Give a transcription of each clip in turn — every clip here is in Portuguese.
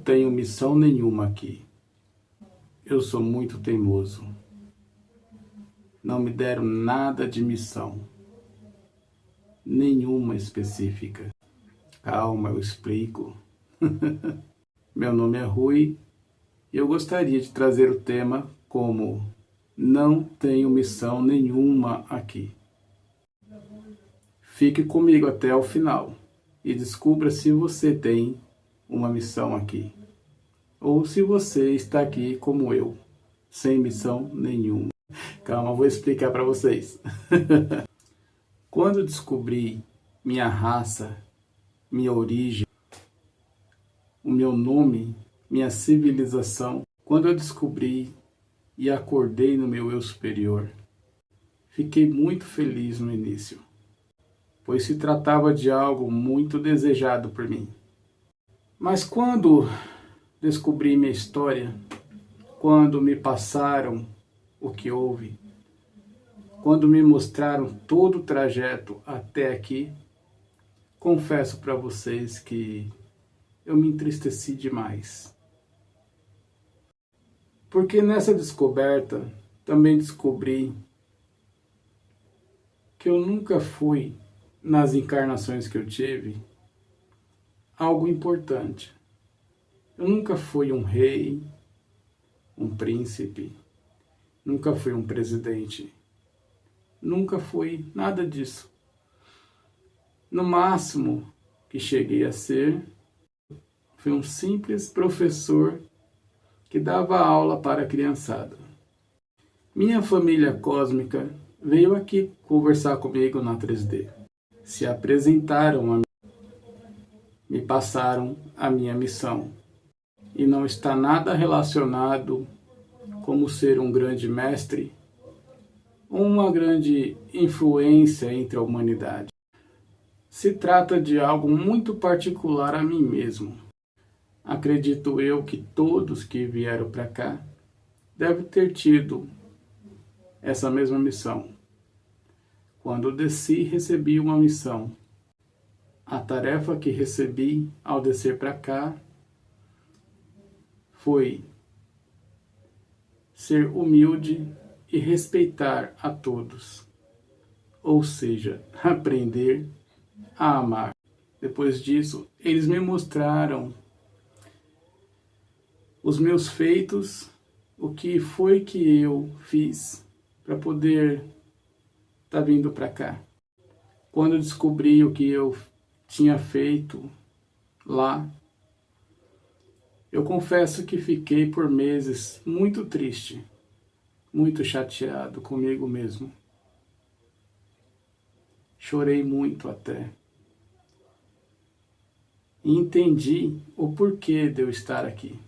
tenho missão nenhuma aqui. Eu sou muito teimoso. Não me deram nada de missão. Nenhuma específica. Calma, eu explico. Meu nome é Rui e eu gostaria de trazer o tema como não tenho missão nenhuma aqui. Fique comigo até o final e descubra se você tem uma missão aqui. Ou se você está aqui como eu, sem missão nenhuma. Calma, eu vou explicar para vocês. Quando descobri minha raça, minha origem, o meu nome, minha civilização, quando eu descobri e acordei no meu eu superior, fiquei muito feliz no início, pois se tratava de algo muito desejado por mim. Mas quando descobri minha história, quando me passaram o que houve, quando me mostraram todo o trajeto até aqui, confesso para vocês que eu me entristeci demais. Porque nessa descoberta também descobri que eu nunca fui, nas encarnações que eu tive, algo importante. Eu nunca fui um rei, um príncipe, nunca fui um presidente, nunca fui nada disso. No máximo que cheguei a ser, fui um simples professor que dava aula para a criançada. Minha família cósmica veio aqui conversar comigo na 3D. Se apresentaram a mim, me passaram a minha missão. E não está nada relacionado como ser um grande mestre ou uma grande influência entre a humanidade. Se trata de algo muito particular a mim mesmo. Acredito eu que todos que vieram para cá devem ter tido essa mesma missão. Quando desci, recebi uma missão. A tarefa que recebi ao descer para cá foi ser humilde e respeitar a todos. Ou seja, aprender a amar. Depois disso, eles me mostraram os meus feitos, o que foi que eu fiz para poder estar vindo para cá. Quando eu descobri o que eu tinha feito lá, eu confesso que fiquei por meses muito triste, muito chateado comigo mesmo. Chorei muito até. E entendi o porquê de eu estar aqui.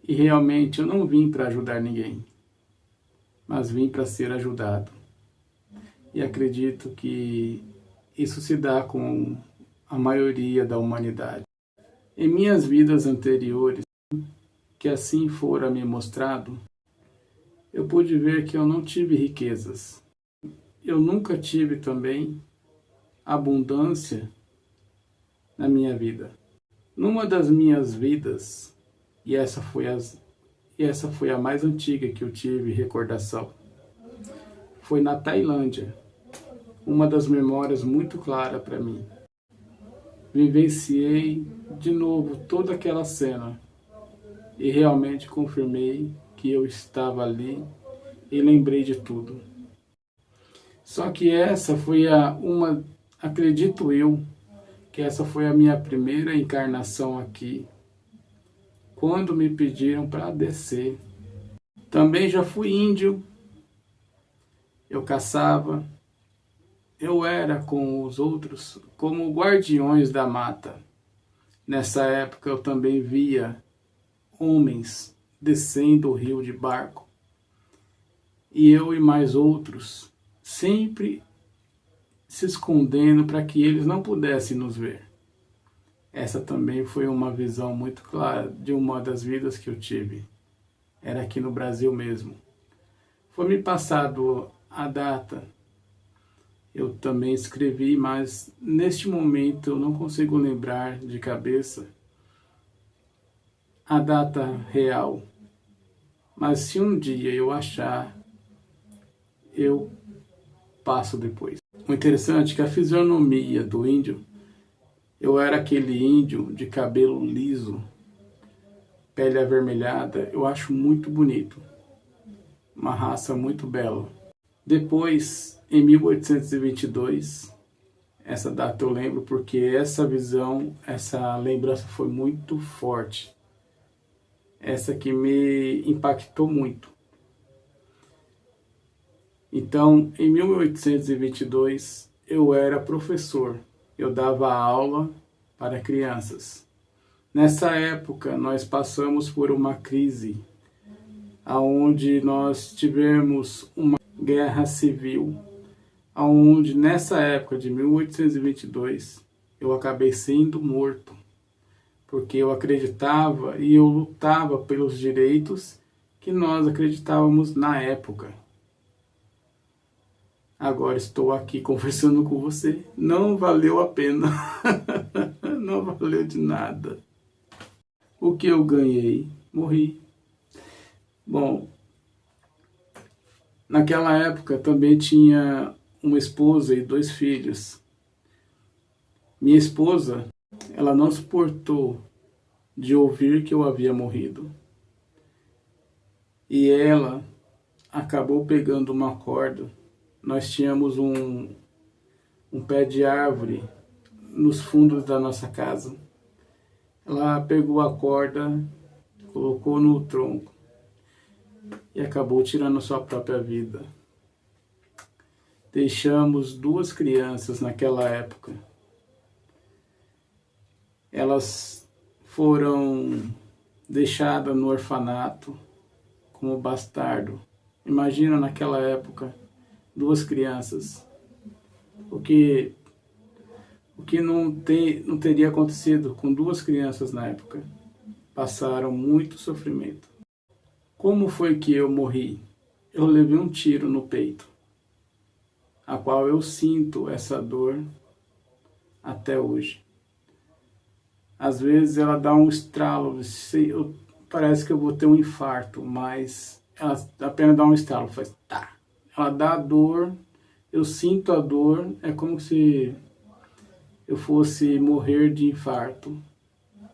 E realmente eu não vim para ajudar ninguém, mas vim para ser ajudado. E acredito que isso se dá com a maioria da humanidade. Em minhas vidas anteriores, que assim fora me mostrado, eu pude ver que eu não tive riquezas. Eu nunca tive também abundância na minha vida. Numa das minhas vidas, e essa foi a mais antiga que eu tive recordação, foi na Tailândia. Uma das memórias muito clara para mim. Vivenciei de novo toda aquela cena e realmente confirmei que eu estava ali e lembrei de tudo. Só que essa foi acredito eu, que essa foi a minha primeira encarnação aqui, quando me pediram para descer. Também já fui índio, eu caçava, eu era com os outros como guardiões da mata. Nessa época eu também via homens descendo o rio de barco. E eu e mais outros sempre se escondendo para que eles não pudessem nos ver. Essa também foi uma visão muito clara de uma das vidas que eu tive. Era aqui no Brasil mesmo. Foi me passado a data. eu também escrevi, mas neste momento eu não consigo lembrar de cabeça a data real. Mas se um dia eu achar, eu passo depois. O interessante é que a fisionomia do índio, eu era aquele índio de cabelo liso, pele avermelhada, eu acho muito bonito. Uma raça muito bela. Depois, em 1822, essa data eu lembro porque essa visão, essa lembrança foi muito forte. Essa que me impactou muito. Então, em 1822, eu era professor. Eu dava aula para crianças. Nessa época, nós passamos por uma crise, onde nós tivemos uma guerra civil, onde nessa época de 1822, eu acabei sendo morto, porque eu acreditava e eu lutava pelos direitos que nós acreditávamos na época. Agora estou aqui conversando com você. Não valeu a pena. Não valeu de nada. O que eu ganhei? Morri. Bom, naquela época também tinha uma esposa e 2 filhos. Minha esposa, ela não suportou de ouvir que eu havia morrido. E ela acabou pegando uma corda. Nós tínhamos um pé de árvore nos fundos da nossa casa. Ela pegou a corda, colocou no tronco e acabou tirando sua própria vida. Deixamos 2 crianças naquela época. Elas foram deixadas no orfanato como bastardo. Imagina naquela época 2 crianças. O que não teria acontecido com 2 crianças na época. Passaram muito sofrimento. Como foi que eu morri? Eu levei um tiro no peito, a qual eu sinto essa dor até hoje. Às vezes ela dá um estralo, parece que eu vou ter um infarto, mas ela apenas dá um estralo, faz tá. Ela dá dor, eu sinto a dor, é como se eu fosse morrer de infarto,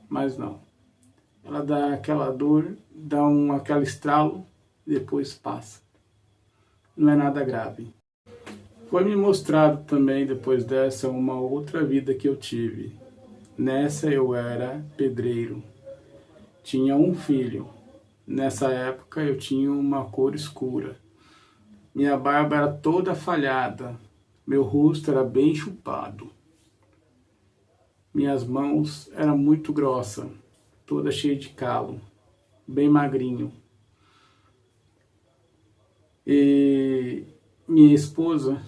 mas não. Ela dá aquela dor, dá aquele estralo, depois passa. Não é nada grave. Foi me mostrado também, depois dessa, uma outra vida que eu tive. Nessa eu era pedreiro. Tinha um filho. Nessa época eu tinha uma cor escura. Minha barba era toda falhada. Meu rosto era bem chupado. Minhas mãos eram muito grossas, toda cheia de calo, bem magrinho. E minha esposa,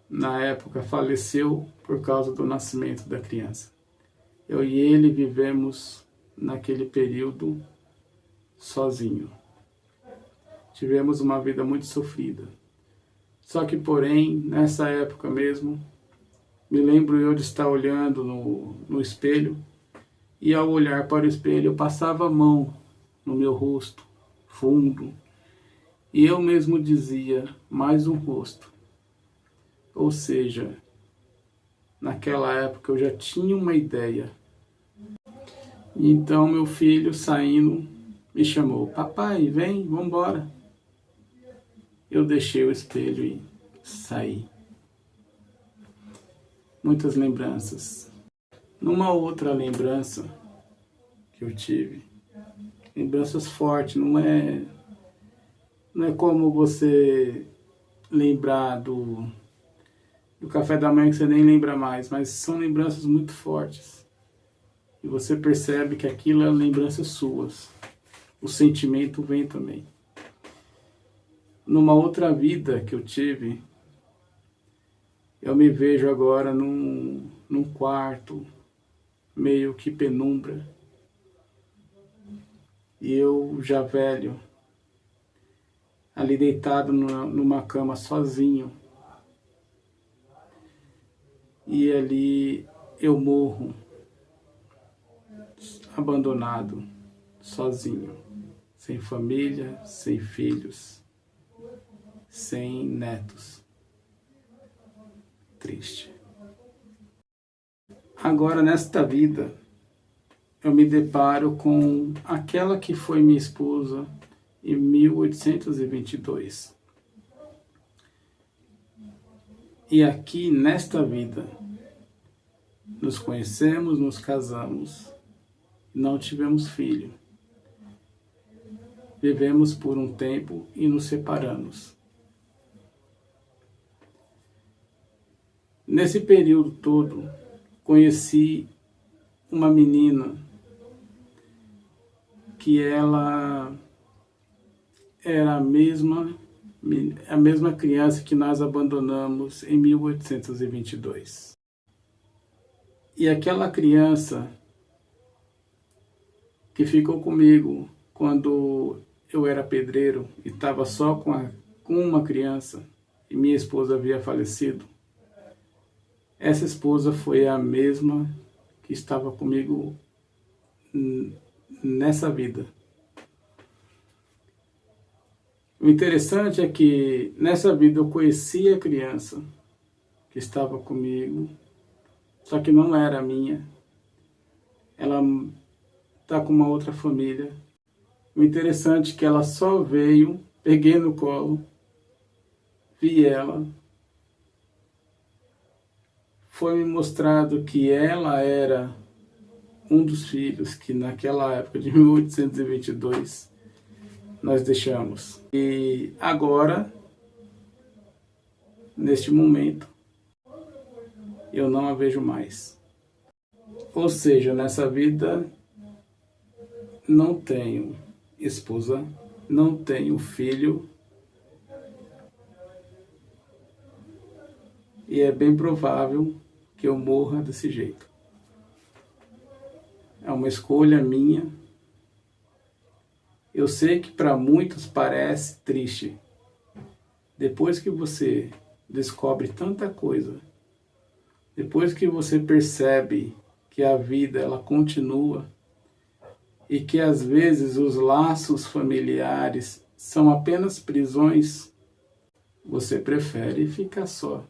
na época, faleceu por causa do nascimento da criança. Eu e ele vivemos naquele período sozinho. Tivemos uma vida muito sofrida. Só que, porém, nessa época mesmo, me lembro eu de estar olhando no espelho, e ao olhar para o espelho eu passava a mão no meu rosto, fundo, e eu mesmo dizia, mais um rosto. Ou seja, naquela época eu já tinha uma ideia. Então meu filho, saindo, me chamou, papai, vem, vamos embora. Eu deixei o espelho e saí. Muitas lembranças. Numa outra lembrança que eu tive, lembranças fortes, não é como você lembrar do café da manhã que você nem lembra mais, mas são lembranças muito fortes. E você percebe que aquilo é lembranças suas. O sentimento vem também. Numa outra vida que eu tive, eu me vejo agora num quarto, meio que penumbra. E eu já velho, ali deitado numa cama sozinho. e ali eu morro abandonado, sozinho, sem família, sem filhos, sem netos. Triste. Agora, nesta vida, eu me deparo com aquela que foi minha esposa em 1822. E aqui, nesta vida, nos conhecemos, nos casamos, não tivemos filho. Vivemos por um tempo e nos separamos. Nesse período todo, conheci uma menina que ela era a mesma criança que nós abandonamos em 1822. E aquela criança que ficou comigo quando eu era pedreiro e estava só com uma criança e minha esposa havia falecido, essa esposa foi a mesma que estava comigo nessa vida. O interessante é que nessa vida eu conheci a criança que estava comigo, só que não era minha. Ela está com uma outra família. O interessante é que ela só veio, peguei no colo, vi ela, foi me mostrado que ela era um dos filhos que naquela época de 1822 nós deixamos. E agora, neste momento, eu não a vejo mais. Ou seja, nessa vida não tenho esposa, não tenho filho, e é bem provável que eu morra desse jeito. É uma escolha minha. Eu sei que para muitos parece triste. Depois que você descobre tanta coisa, depois que você percebe que a vida ela continua e que às vezes os laços familiares são apenas prisões, você prefere ficar só.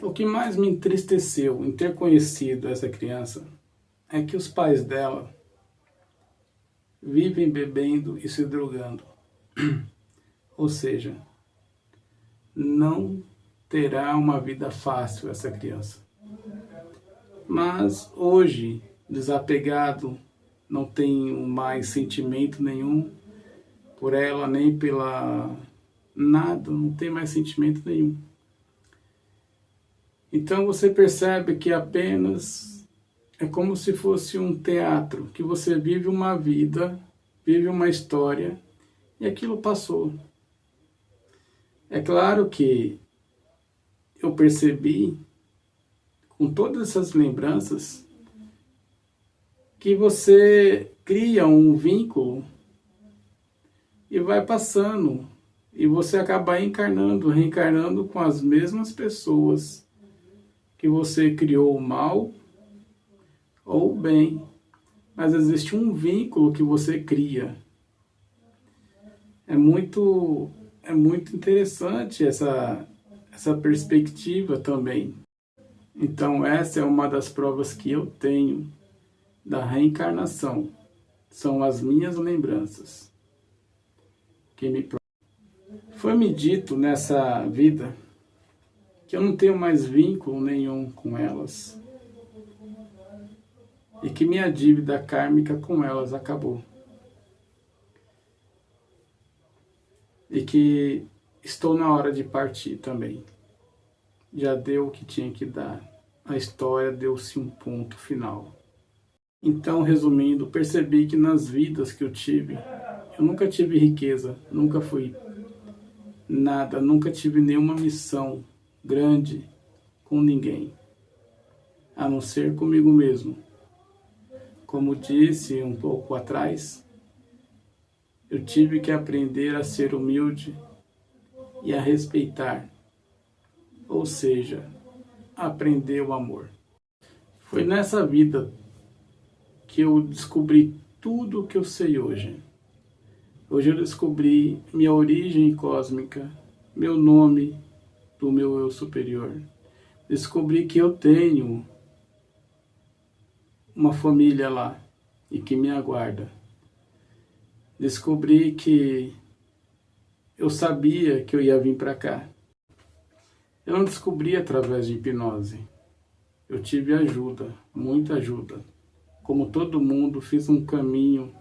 O que mais me entristeceu em ter conhecido essa criança é que os pais dela vivem bebendo e se drogando. Ou seja, não terá uma vida fácil essa criança. Mas hoje, desapegado, não tenho mais sentimento nenhum por ela, nem pela nada, não tem mais sentimento nenhum. Então você percebe que apenas é como se fosse um teatro, que você vive uma vida, vive uma história, e aquilo passou. É claro que eu percebi, com todas essas lembranças, que você cria um vínculo e vai passando, e você acaba encarnando, reencarnando com as mesmas pessoas que você criou o mal ou o bem, mas existe um vínculo que você cria. É muito interessante essa perspectiva também. Então essa é uma das provas que eu tenho da reencarnação. São as minhas lembranças que me provam. Foi-me dito nessa vida que eu não tenho mais vínculo nenhum com elas e que minha dívida kármica com elas acabou. E que estou na hora de partir também. Já deu o que tinha que dar. A história deu-se um ponto final. Então, resumindo, percebi que nas vidas que eu tive, eu nunca tive riqueza, nunca fui nada, nunca tive nenhuma missão grande com ninguém, a não ser comigo mesmo. Como disse um pouco atrás, eu tive que aprender a ser humilde e a respeitar. Ou seja, aprender o amor. Foi nessa vida que eu descobri tudo o que eu sei hoje. Hoje eu descobri minha origem cósmica, meu nome do meu eu superior. Descobri que eu tenho uma família lá e que me aguarda. Descobri que eu sabia que eu ia vir para cá. Eu não descobri através de hipnose. Eu tive ajuda, muita ajuda. Como todo mundo, fiz um caminho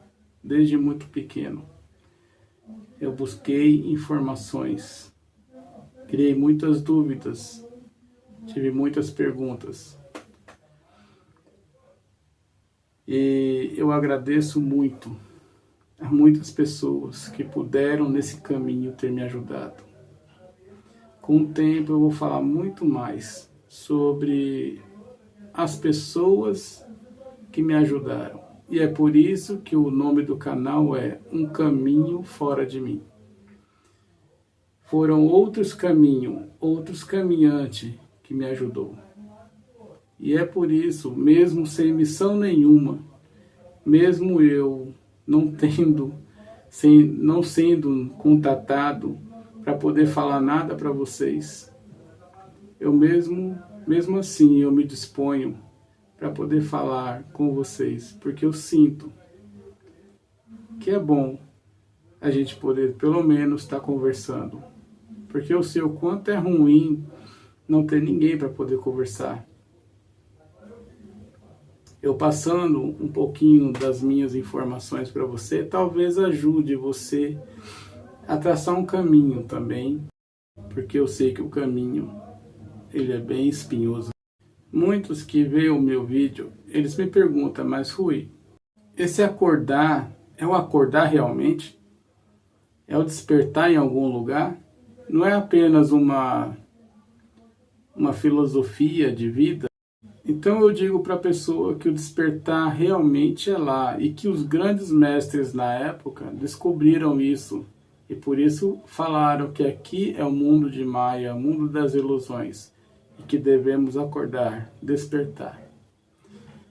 desde muito pequeno. Eu busquei informações, criei muitas dúvidas, tive muitas perguntas. E eu agradeço muito a muitas pessoas que puderam nesse caminho ter me ajudado. Com o tempo eu vou falar muito mais sobre as pessoas que me ajudaram. E é por isso que o nome do canal é Um Caminho Fora de Mim. Foram outros caminhos, outros caminhantes que me ajudou. E é por isso, mesmo sem missão nenhuma, mesmo eu não sendo contatado para poder falar nada para vocês, eu mesmo assim eu me disponho para poder falar com vocês, porque eu sinto que é bom a gente poder pelo menos estar conversando, porque eu sei o quanto é ruim não ter ninguém para poder conversar. Eu passando um pouquinho das minhas informações para você, talvez ajude você a traçar um caminho também, porque eu sei que o caminho ele é bem espinhoso. Muitos que veem o meu vídeo, eles me perguntam, mas Rui, esse acordar, é o acordar realmente? É o despertar em algum lugar? Não é apenas uma filosofia de vida? Então eu digo para a pessoa que o despertar realmente é lá, e que os grandes mestres na época descobriram isso, e por isso falaram que aqui é o mundo de Maia, o mundo das ilusões, e que devemos acordar, despertar.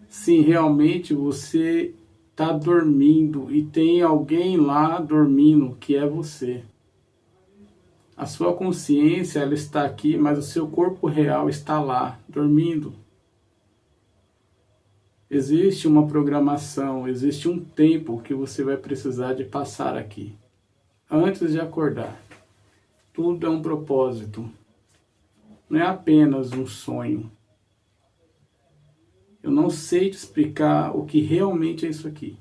Sim, realmente você está dormindo e tem alguém lá dormindo, que é você. A sua consciência ela está aqui, mas o seu corpo real está lá, dormindo. Existe uma programação, existe um tempo que você vai precisar de passar aqui, antes de acordar. Tudo é um propósito. Não é apenas um sonho. Eu não sei te explicar o que realmente é isso aqui.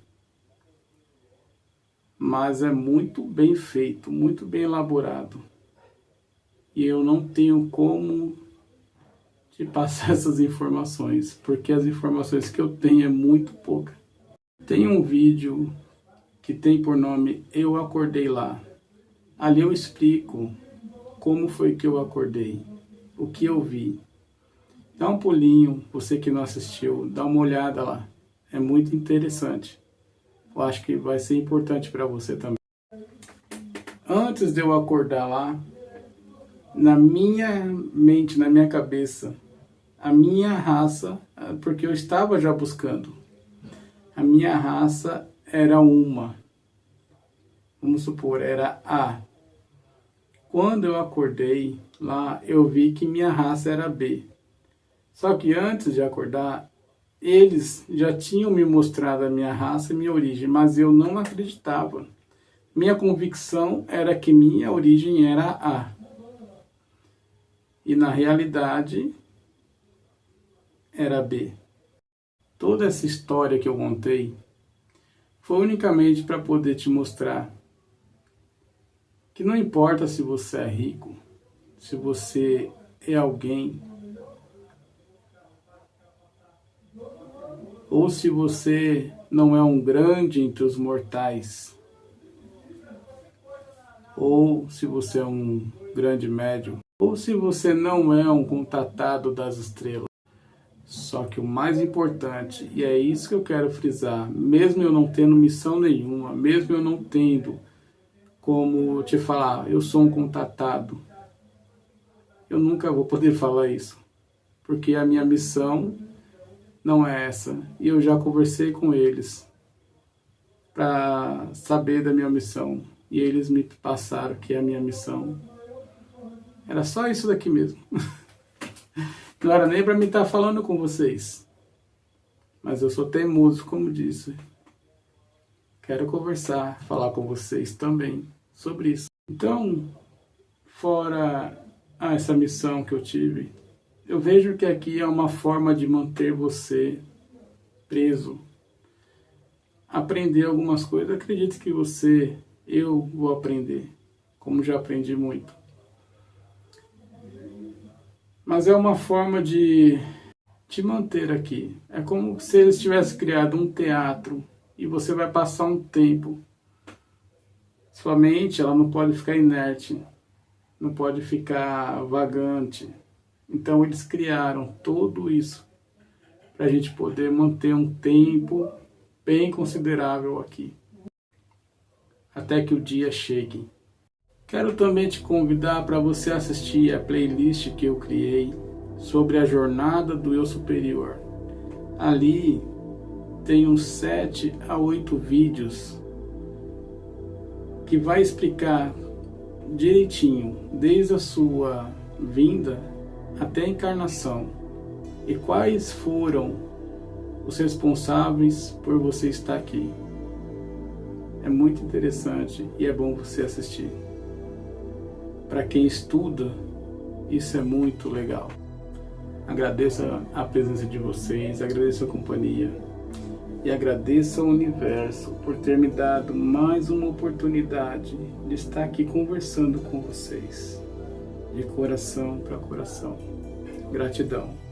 Mas é muito bem feito, muito bem elaborado. E eu não tenho como te passar essas informações, porque as informações que eu tenho é muito pouca. Tem um vídeo que tem por nome Eu Acordei Lá. Ali eu explico como foi que eu acordei, o que eu vi. Dá um pulinho, você que não assistiu, dá uma olhada lá. É muito interessante. Eu acho que vai ser importante para você também. Antes de eu acordar lá, na minha mente, na minha cabeça, a minha raça, porque eu estava já buscando, a minha raça era uma. Vamos supor, era A. Quando eu acordei lá, eu vi que minha raça era B. Só que antes de acordar, eles já tinham me mostrado a minha raça e minha origem, mas eu não acreditava. Minha convicção era que minha origem era A. E na realidade, era B. Toda essa história que eu contei foi unicamente para poder te mostrar que não importa se você é rico, se você é alguém, ou se você não é um grande entre os mortais, ou se você é um grande médium, ou se você não é um contatado das estrelas. Só que o mais importante, e é isso que eu quero frisar, mesmo eu não tendo missão nenhuma, mesmo eu não tendo como te falar, eu sou um contatado, eu nunca vou poder falar isso, porque a minha missão não é essa. E eu já conversei com eles para saber da minha missão. E eles me passaram que a minha missão era só isso daqui mesmo. Não era nem para mim estar falando com vocês. Mas eu sou teimoso, como disse. Quero conversar, falar com vocês também sobre isso. Então, fora essa missão que eu tive, eu vejo que aqui é uma forma de manter você preso. Aprender algumas coisas. Acredito que eu vou aprender, como já aprendi muito. Mas é uma forma de te manter aqui. É como se eles tivessem criado um teatro e você vai passar um tempo. Sua mente, ela não pode ficar inerte, não pode ficar vagante. Então eles criaram tudo isso para a gente poder manter um tempo bem considerável aqui, até que o dia chegue. Quero também te convidar para você assistir a playlist que eu criei sobre a jornada do eu superior. Ali tem uns 7 a 8 vídeos que vai explicar direitinho, desde a sua vinda até a encarnação, e quais foram os responsáveis por você estar aqui. É muito interessante e é bom você assistir. Para quem estuda, isso é muito legal. Agradeço a presença de vocês, agradeço a companhia e agradeço ao universo por ter me dado mais uma oportunidade de estar aqui conversando com vocês, de coração para coração. Gratidão.